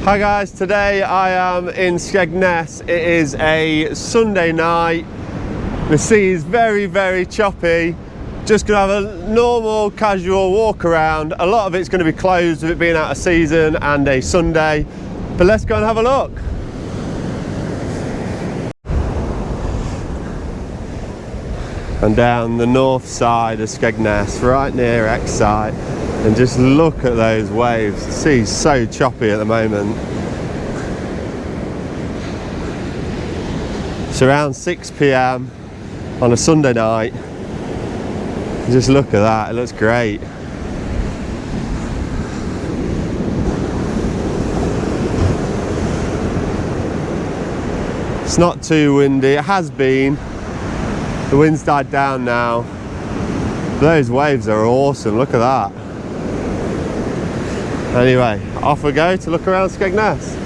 Hi guys, today I am in Skegness. It is a Sunday night. The sea is very choppy. Just gonna have a normal casual walk around. A lot of it's going to be closed with it being out of season and a Sunday, but let's go and have a look. And down the north side of Skegness, right near Xite, and just look at those waves. The sea's so choppy at the moment. It's around 6 p.m. on a Sunday night. Just look at that, it looks great. It's not too windy, it has been. The wind's died down now. Those waves are awesome, look at that. Anyway, off we go to look around Skegness.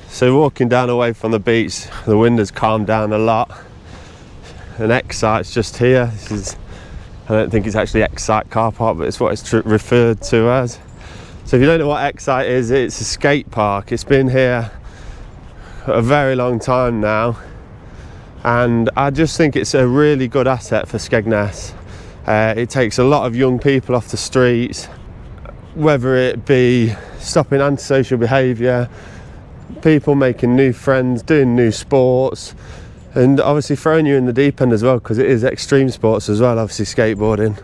So walking down away from the beach, the wind has calmed down a lot. And Xite's just here. This is, I don't think it's actually Xite car park, but it's what it's referred to as. So if you don't know what Xite is, it's a skate park. It's been here a very long time now. And I just think it's a really good asset for Skegness. It takes a lot of young people off the streets, whether it be stopping antisocial behaviour, people making new friends, doing new sports, and obviously throwing you in the deep end as well, because it is extreme sports as well, obviously skateboarding.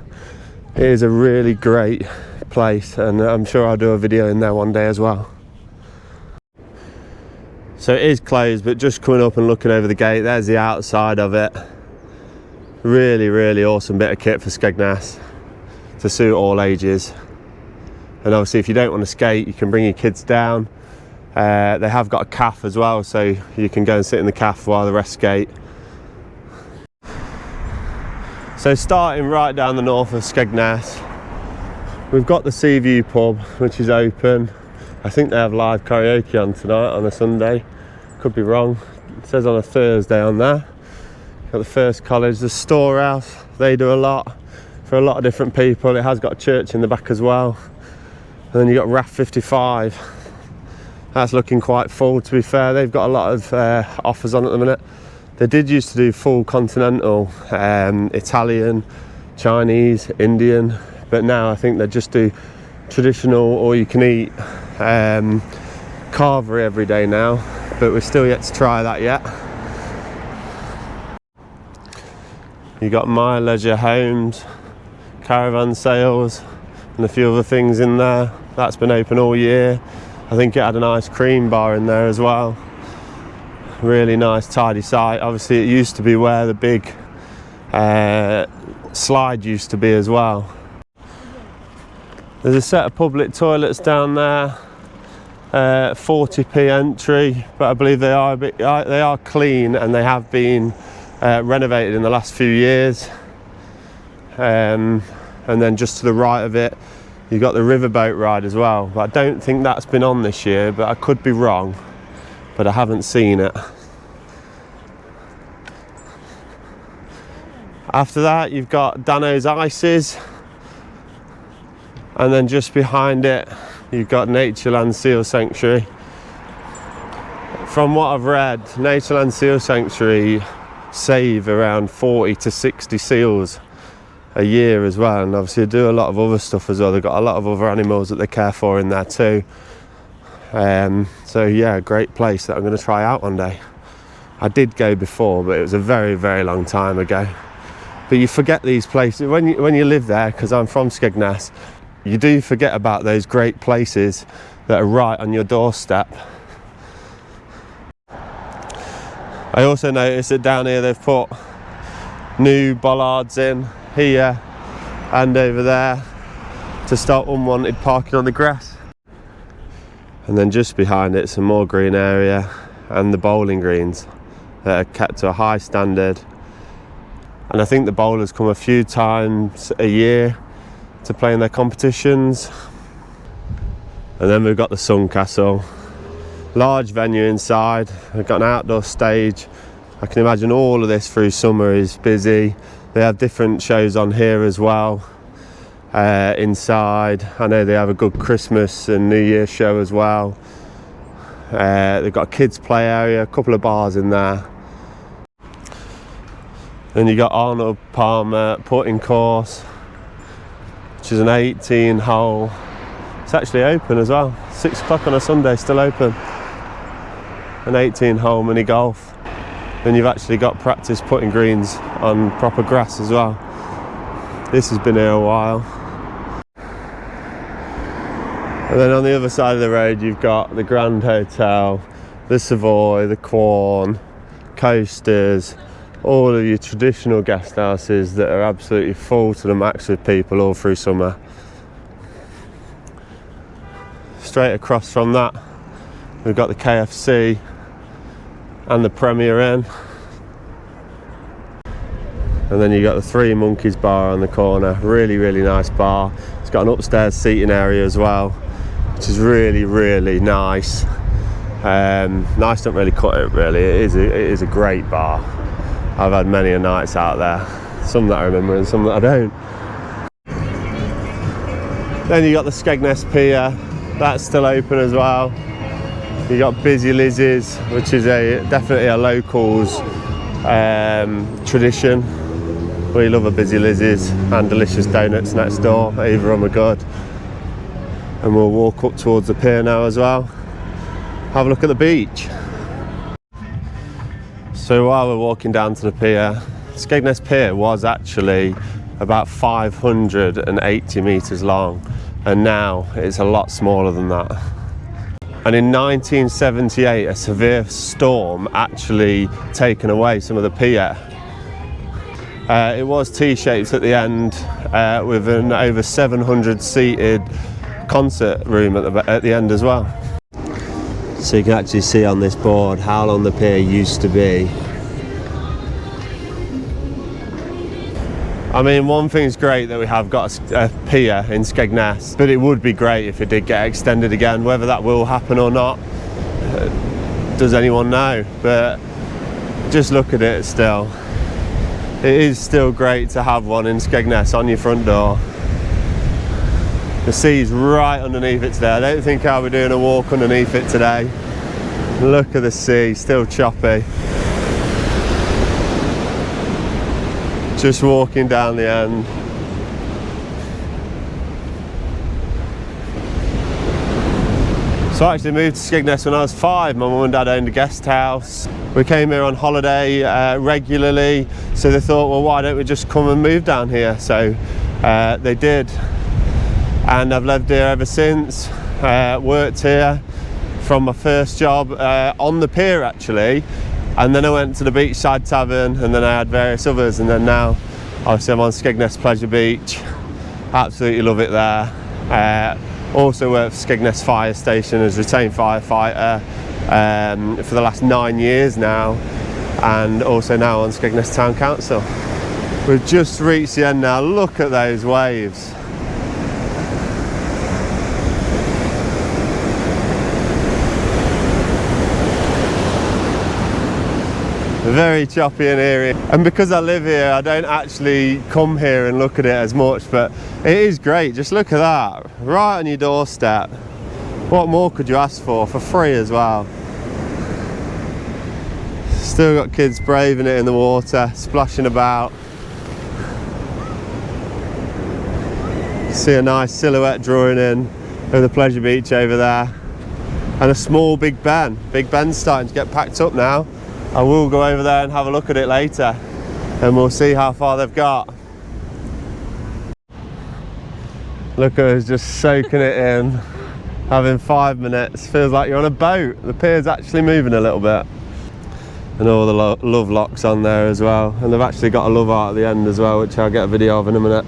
It is a really great place, and I'm sure I'll do a video in there one day as well. So it is closed, but just coming up and looking over the gate, there's the outside of it. Really awesome bit of kit for Skegness to suit all ages. And obviously if you don't want to skate, you can bring your kids down. They have got a calf as well, so you can go and sit in the calf while the rest skate. So starting right down the north of Skegness, we've got the Seaview pub, which is open. I think they have live karaoke on tonight on a Sunday. Could be wrong. It says on a Thursday on there. Got the First College, the Storehouse. They do a lot for a lot of different people. It has got a church in the back as well. And then you got RAF 55. That's looking quite full, to be fair. They've got a lot of offers on at the minute. They did used to do full continental, Italian, Chinese, Indian, but now I think they just do traditional or you can eat carvery every day now, but we're still yet to try that yet. You got My Leisure Homes, caravan sales, and a few other things in there. That's been open all year. I think it had an ice cream bar in there as well. Really nice tidy site. Obviously it used to be where the big slide used to be as well. There's a set of public toilets down there, 40p entry, but I believe they are clean and they have been renovated in the last few years. And then just to the right of it, you've got the riverboat ride as well, but I don't think that's been on this year, but I could be wrong, but I haven't seen it. After that, you've got Dano's Ices. And then just behind it, you've got Natureland Seal Sanctuary. From what I've read, Natureland Seal Sanctuary save around 40 to 60 seals a year as well. And obviously they do a lot of other stuff as well. They've got a lot of other animals that they care for in there too. So yeah, great place that I'm going to try out one day. I did go before, but it was a very long time ago. But you forget these places when you live there, because I'm from Skegness. You do forget about those great places that are right on your doorstep. I also noticed that down here they've put new bollards in here and over there to stop unwanted parking on the grass. And then just behind it, some more green area and the bowling greens that are kept to a high standard. And I think the bowlers come a few times a year to play in their competitions. And then we've got the Sun Castle, large venue inside. We've got an outdoor stage. I can imagine all of this through summer is busy. They have different shows on here as well. inside. I know they have a good Christmas and New Year show as well. They've got a kids play area, a couple of bars in there. Then you got Arnold Palmer putting course, which is an 18 hole. It's actually open as well. 6 o'clock on a Sunday, still open. An 18 hole mini golf. Then you've actually got practice putting greens on proper grass as well. This has been here a while. And then on the other side of the road you've got the Grand Hotel, the Savoy, the Quorn, Coasters, all of your traditional guest houses that are absolutely full to the max with people all through summer. Straight across from that we've got the KFC and the Premier Inn. And then you got the Three Monkeys bar on the corner, really nice bar. It's got an upstairs seating area as well, which is really nice. Nice don't really cut it really, it is a great bar. I've had many a nights out there, some that I remember and some that I don't. Then you got the Skegness Pier, that's still open as well. You got Busy Lizzie's, which is definitely a locals tradition. We love a Busy Lizzie's and delicious donuts next door, either of them are good. And we'll walk up towards the pier now as well. Have a look at the beach. So while we're walking down to the pier, Skegness Pier was actually about 580 metres long, and now it's a lot smaller than that. And in 1978, a severe storm actually taken away some of the pier. It was T-shaped at the end with an over 700 seated concert room at the end as well. So you can actually see on this board how long the pier used to be. I mean, one thing's great that we have got a pier in Skegness, but it would be great if it did get extended again. Whether that will happen or not, does anyone know? But just look at it still. It is still great to have one in Skegness on your front door. The sea's right underneath it today. I don't think I'll be doing a walk underneath it today. Look at the sea, still choppy. Just walking down the end. So I actually moved to Skegness when I was 5. My mum and dad owned a guest house. We came here on holiday regularly, so they thought, well, why don't we just come and move down here? So they did, and I've lived here ever since. Worked here from my first job on the pier actually, and then I went to the Beachside Tavern, and then I had various others, and then now obviously I'm on Skegness Pleasure Beach. Absolutely love it there. Also worked for Skegness Fire Station as retained firefighter for the last 9 years now, and also now on Skegness Town Council. We've just reached the end now. Look at those waves. Very choppy in here, and because I live here I don't actually come here and look at it as much, but it is great. Just look at that, right on your doorstep. What more could you ask for free as well? Still got kids braving it in the water, splashing about. See a nice silhouette drawing in of the Pleasure Beach over there, and a small Big Ben. Big Ben's starting to get packed up now. I will go over there and have a look at it later, and we'll see how far they've got. Look at us just soaking it in, having 5 minutes. Feels like you're on a boat. The pier's actually moving a little bit. And all the love locks on there as well. And they've actually got a love art at the end as well, which I'll get a video of in a minute.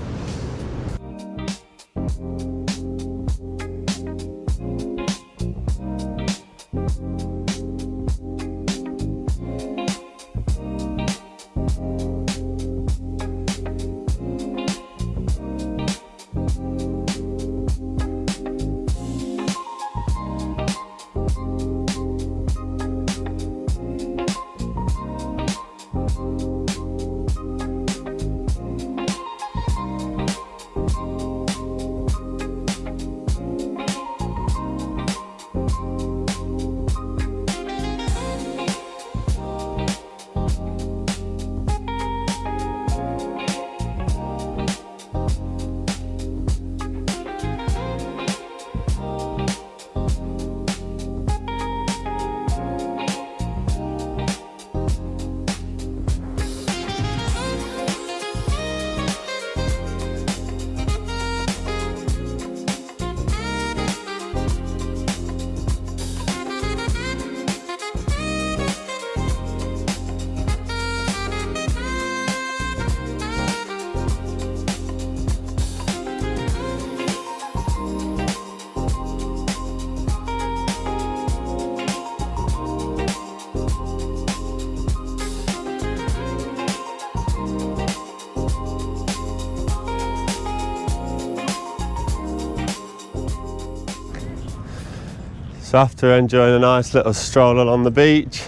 So after enjoying a nice little stroll along the beach,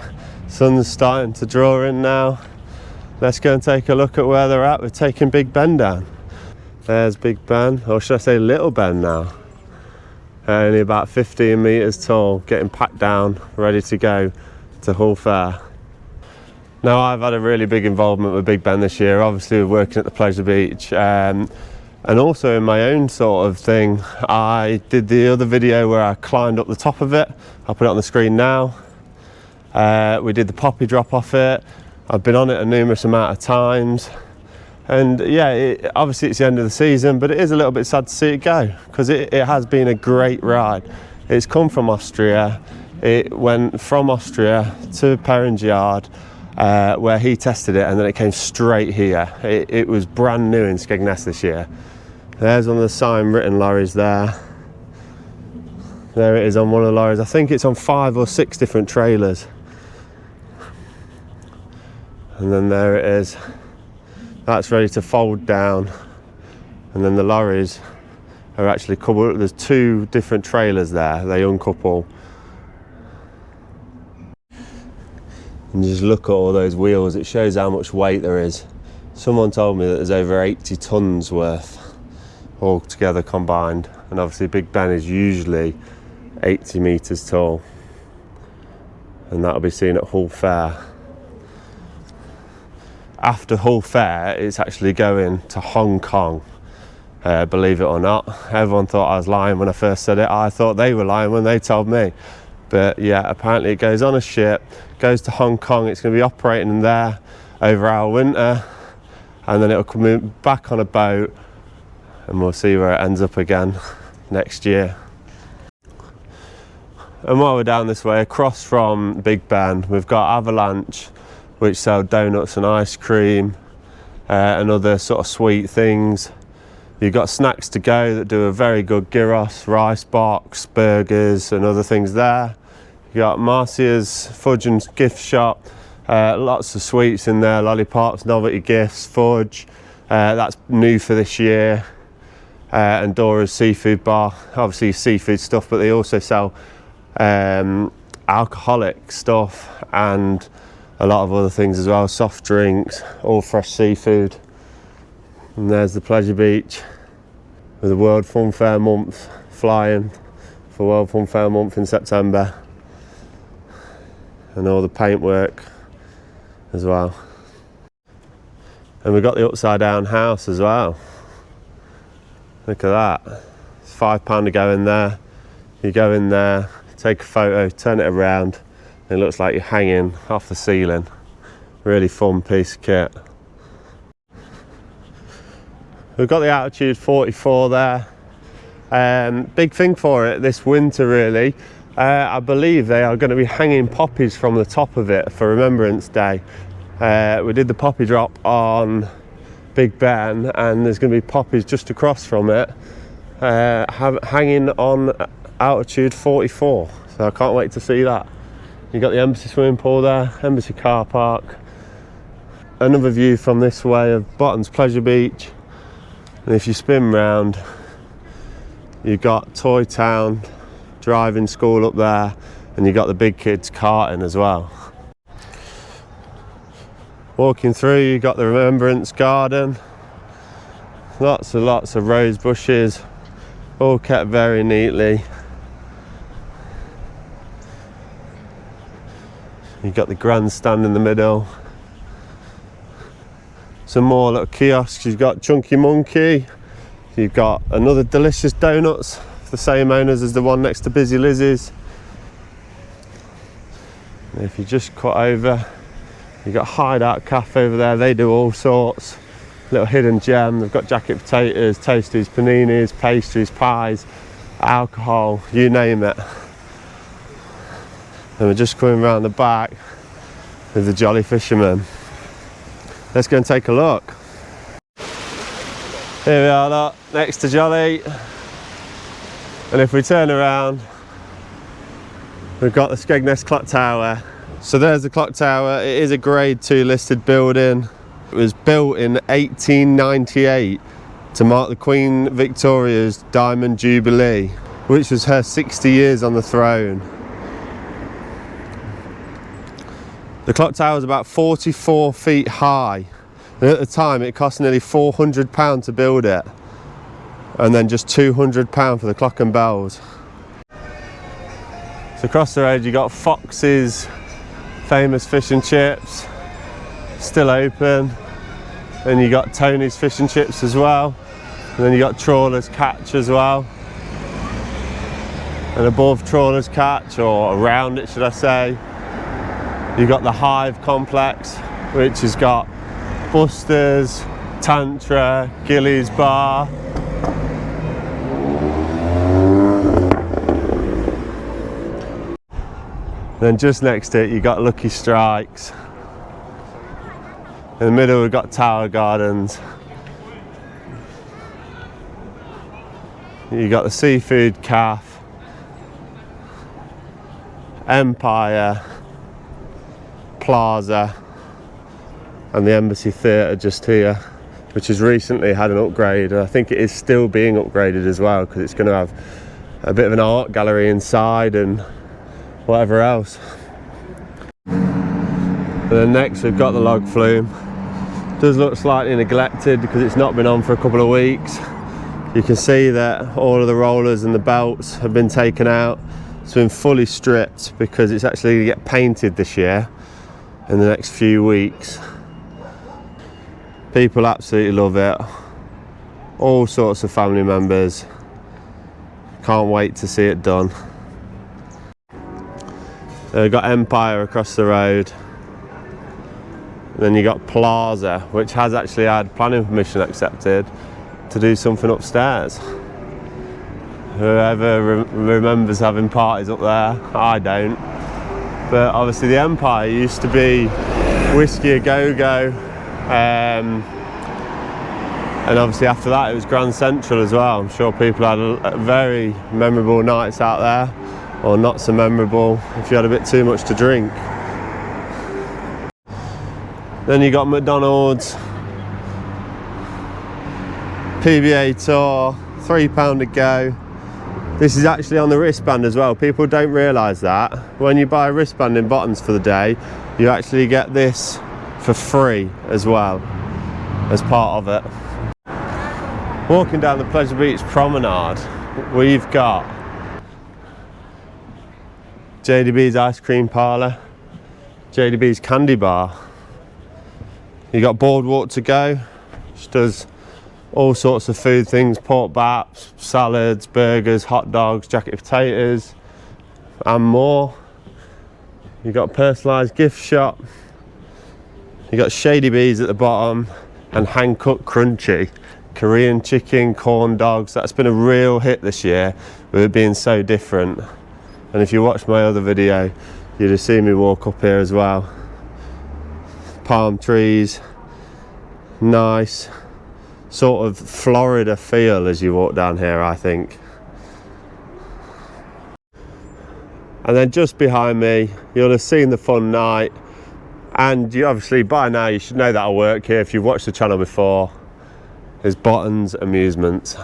sun's starting to draw in now. Let's go and take a look at where they're at. We're taking Big Ben down. There's Big Ben, or should I say Little Ben now. Only about 15 metres tall, getting packed down, ready to go to Hull Fair. Now, I've had a really big involvement with Big Ben this year. Obviously, we're working at the Pleasure Beach, and also in my own sort of thing. I did the other video where I climbed up the top of it. I'll put it on the screen now. We did the poppy drop off it. I've been on it a numerous amount of times. And yeah, obviously it's the end of the season, but it is a little bit sad to see it go, because it has been a great ride. It's come from Austria. It went from Austria to Perrin's Yard, where he tested it, and then it came straight here. It was brand new in Skegness this year. There's one of the sign written lorries there. There it is on one of the lorries. I think it's on 5 or 6 different trailers. And then there it is. That's ready to fold down, and then the lorries are actually coupled. There's 2 different trailers there, they uncouple. And just look at all those wheels, it shows how much weight there is. Someone told me that there's over 80 tonnes worth all together combined, and obviously Big Ben is usually 80 metres tall, and that'll be seen at Hull Fair. After Hull Fair, it's actually going to Hong Kong, believe it or not. Everyone thought I was lying when I first said it. I thought they were lying when they told me. But yeah, apparently it goes on a ship, goes to Hong Kong. It's going to be operating there over our winter, and then it'll come back on a boat, and we'll see where it ends up again next year. And while we're down this way, across from Big Ben, we've got Avalanche, which sell donuts and ice cream and other sort of sweet things. You've got Snacks to Go that do a very good gyros, rice box, burgers and other things there. You've got Marcia's Fudge and Gift Shop, lots of sweets in there, lollipops, novelty gifts, fudge, that's new for this year. And Dora's Seafood Bar, obviously seafood stuff, but they also sell alcoholic stuff and a lot of other things as well, soft drinks, all fresh seafood. And there's the Pleasure Beach with the World Fun Fair month flying for World Fun Fair month in September, and all the paintwork as well. And we've got the upside down house as well. Look at that. It's £5 to go in there. You go in there, take a photo, turn it around. It looks like you're hanging off the ceiling. Really fun piece of kit. We've got the altitude 44 there. Big thing for it this winter really. I believe they are going to be hanging poppies from the top of it for Remembrance Day. We did the poppy drop on Big Ben, and there's going to be poppies just across from it, hanging on altitude 44. So I can't wait to see that. You've got the Embassy swimming pool there, Embassy car park. Another view from this way of Bottons Pleasure Beach. And if you spin round, you've got Toy Town, driving school up there, and you've got the big kids karting as well. Walking through, you've got the Remembrance Garden. Lots of rose bushes, all kept very neatly. You've got the grandstand in the middle. Some more little kiosks. You've got Chunky Monkey. You've got another delicious donuts, the same owners as the one next to Busy Lizzie's. And if you just cut over, you've got Hideout Cafe over there. They do all sorts. Little hidden gem. They've got jacket potatoes, toasties, paninis, pastries, pies, alcohol, you name it. And we're just coming around the back with the Jolly Fisherman. Let's go and take a look. Here we are, look, next to Jolly. And if we turn around, we've got the Skegness Clock Tower. So there's the clock tower. It is a grade 2 listed building. It was built in 1898 to mark the Queen Victoria's Diamond Jubilee. which was her 60 years on the throne. The clock tower was about 44 feet high, and at the time it cost nearly £400 to build it, and then just £200 for the clock and bells. So across the road you got Fox's famous fish and chips, still open. Then you got Tony's fish and chips as well. And then you got Trawler's Catch as well. And above Trawler's Catch, or around it should I say, you got the Hive complex, which has got Buster's, Tantra, Gilly's Bar. Then just next to it you got Lucky Strikes. In the middle we've got Tower Gardens. You got the Seafood Cafe, Empire, Plaza, and the Embassy Theatre just here, which has recently had an upgrade. I think it is still being upgraded as well, because it's going to have a bit of an art gallery inside and whatever else. And then next we've got the log flume. Does look slightly neglected because it's not been on for a couple of weeks. You can see that all of the rollers and the belts have been taken out. It's been fully stripped because it's actually going to get painted this year in the next few weeks. People absolutely love it. All sorts of family members. Can't wait to see it done. We've got Empire across the road. Then you got Plaza, which has actually had planning permission accepted to do something upstairs. Whoever remembers having parties up there, I don't. But obviously the Empire used to be Whiskey A Go-Go, and obviously after that it was Grand Central as well. I'm sure people had a very memorable nights out there, or not so memorable if you had a bit too much to drink. Then you got McDonald's, PBA Tour, £3 a go. This is actually on the wristband as well. People don't realise that. When you buy a wristband in Bottons for the day, you actually get this for free as well, as part of it. Walking down the Pleasure Beach promenade, we've got JDB's Ice Cream Parlour, JDB's Candy Bar. You got Boardwalk to Go, which does all sorts of food things, pork baps, salads, burgers, hot dogs, jacket potatoes, and more. You got Personalised Gift Shop. You got Shady Bees at the bottom, and Hand Cut Crunchy, Korean chicken, corn dogs. That's been a real hit this year with it being so different. And if you watch my other video, you'd have seen me walk up here as well. Palm trees, nice sort of Florida feel as you walk down here, I think. And then just behind me, you'll have seen the fun night, and you obviously by now you should know that I work here if you've watched the channel before. Is Bottons Amusements.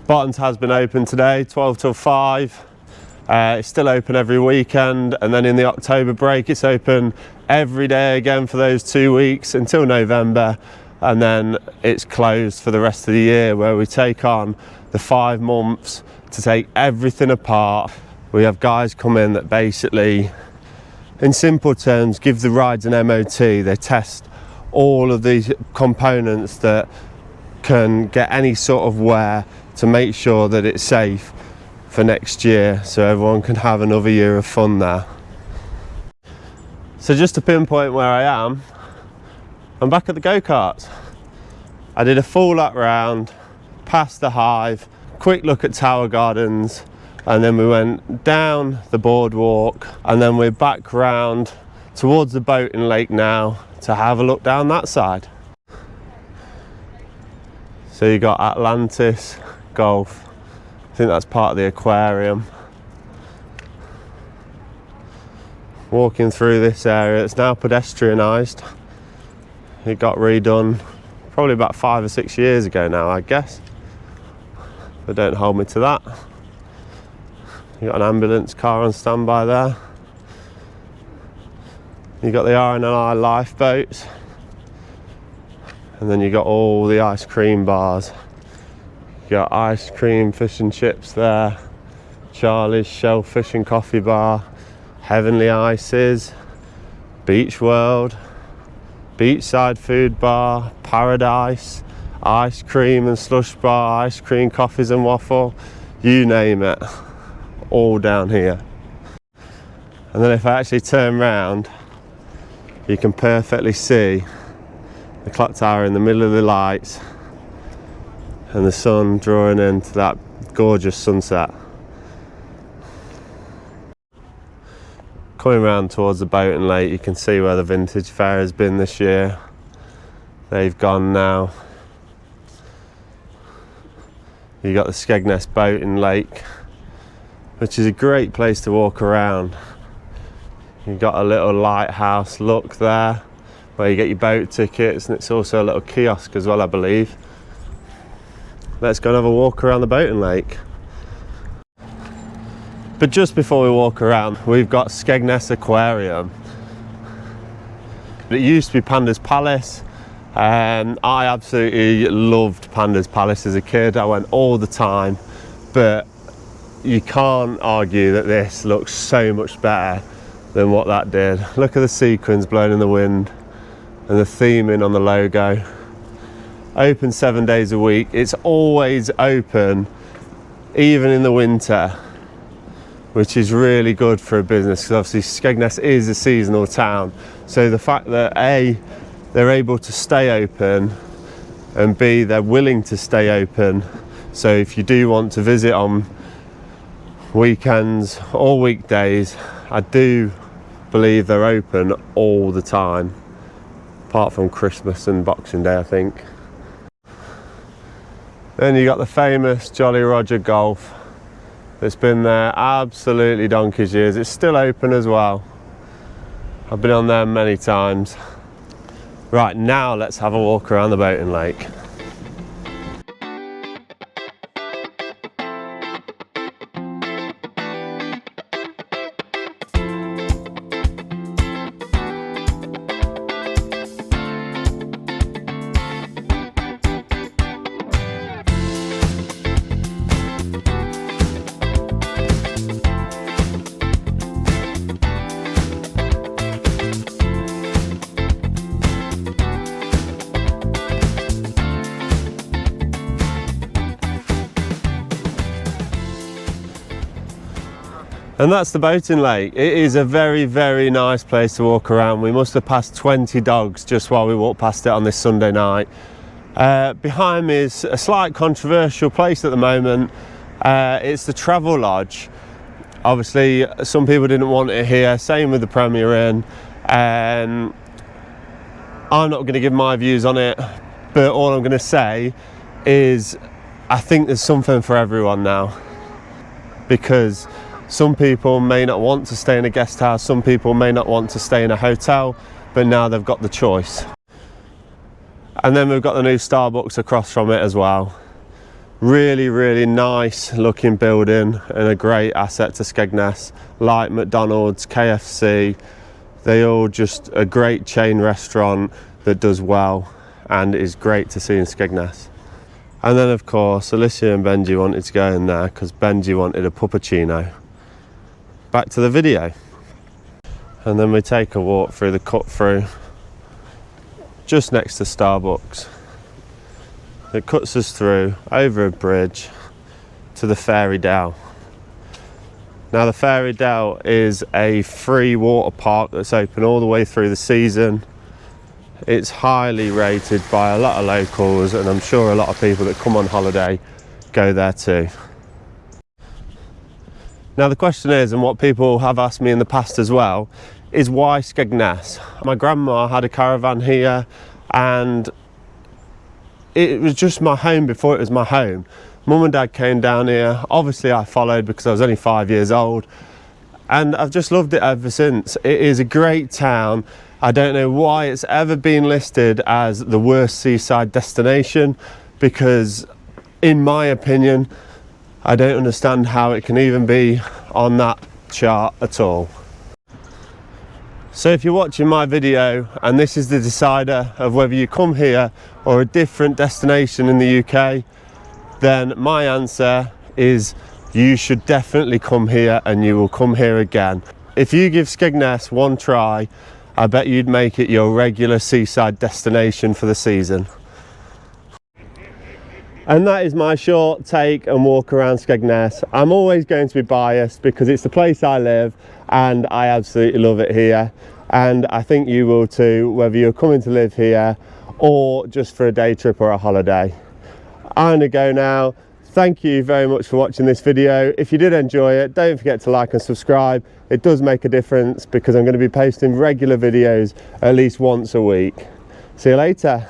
Bottons has been open today, 12 till 5. It's still open every weekend, and then in the October break it's open every day again for those 2 weeks until November, and then it's closed for the rest of the year, where we take on the 5 months to take everything apart. We have guys come in that basically, in simple terms, give the rides an MOT. They test all of these components that can get any sort of wear to make sure that it's safe for next year, so everyone can have another year of fun there. So just to pinpoint where I am, I'm back at the go-karts. I did a full lap round, past the Hive, quick look at Tower Gardens, and then we went down the boardwalk, and then we're back round towards the boat in Lake now to have a look down that side. So you got Atlantis Golf. I think that's part of the aquarium. Walking through this area, it's now pedestrianised. It got redone probably about 5 or 6 years ago now, I guess. but don't hold me to that. You've got an ambulance car on standby there. You've got the R&I lifeboats. And then you've got all the ice cream bars. You've got ice cream, fish and chips there. Charlie's Shellfish and Coffee Bar. Heavenly Ices. Beach World. Beachside Food Bar. Paradise. Ice cream and slush bar. Ice cream, coffees and waffle. You name it. All down here. And then if I actually turn round, you can perfectly see the clock tower in the middle of the lights and the sun drawing into that gorgeous sunset. Coming round towards the Bottons Lake, you can see where the vintage fair has been this year. They've gone now. You've got the Skegness Bottons Lake, which is a great place to walk around. You've got a little lighthouse look there where you get your boat tickets, and it's also a little kiosk as well, I believe. Let's go and have a walk around the Bottons Lake. But just before we walk around, we've got Skegness Aquarium. It used to be Panda's Palace, and I absolutely loved Panda's Palace as a kid. I went all the time, but you can't argue that this looks so much better than what that did. Look at the sequins blowing in the wind and the theming on the logo. Open 7 days a week. It's always open, even in the winter, which is really good for a business, because obviously Skegness is a seasonal town. So the fact that A, they're able to stay open, and B, they're willing to stay open. So if you do want to visit on weekends or weekdays, I do believe they're open all the time, apart from Christmas and Boxing Day, I think. Then you got the famous Jolly Roger Golf. It's been there absolutely donkey's years. It's still open as well. I've been on there many times. Right, now let's have a walk around the Bottons Lake. And that's the Bottons Lake. It is a very, very nice place to walk around. We must have passed 20 dogs just while we walked past it on this Sunday night. Behind me is a slight controversial place at the moment. It's the Travelodge. Obviously, some people didn't want it here, same with the Premier Inn. I'm not going to give my views on it, but all I'm going to say is I think there's something for everyone now, because some people may not want to stay in a guest house, some people may not want to stay in a hotel, but now they've got the choice. And then we've got the new Starbucks across from it as well. Really, really nice looking building and a great asset to Skegness. Like McDonald's, KFC, they all just a great chain restaurant that does well and is great to see in Skegness. And then of course, Alicia and Benji wanted to go in there because Benji wanted a puppuccino. Back to the video. And then we take a walk through the cut through, just next to Starbucks. It cuts us through over a bridge to the Fairy Dell. Now the Fairy Dell is a free water park that's open all the way through the season. It's highly rated by a lot of locals, and I'm sure a lot of people that come on holiday go there too. Now the question is, and what people have asked me in the past as well, is why Skegness? My grandma had a caravan here and it was just my home before it was my home. Mum and Dad came down here. Obviously I followed because I was only 5 years old, and I've just loved it ever since. It is a great town. I don't know why it's ever been listed as the worst seaside destination, because in my opinion I don't understand how it can even be on that chart at all. So if you're watching my video and this is the decider of whether you come here or a different destination in the UK, then my answer is you should definitely come here, and you will come here again. If you give Skegness one try, I bet you'd make it your regular seaside destination for the season. And that is my short take and walk around Skegness. I'm always going to be biased because it's the place I live and I absolutely love it here. And I think you will too, whether you're coming to live here or just for a day trip or a holiday. I'm gonna go now. Thank you very much for watching this video. If you did enjoy it, don't forget to like and subscribe. It does make a difference because I'm going to be posting regular videos at least once a week. See you later.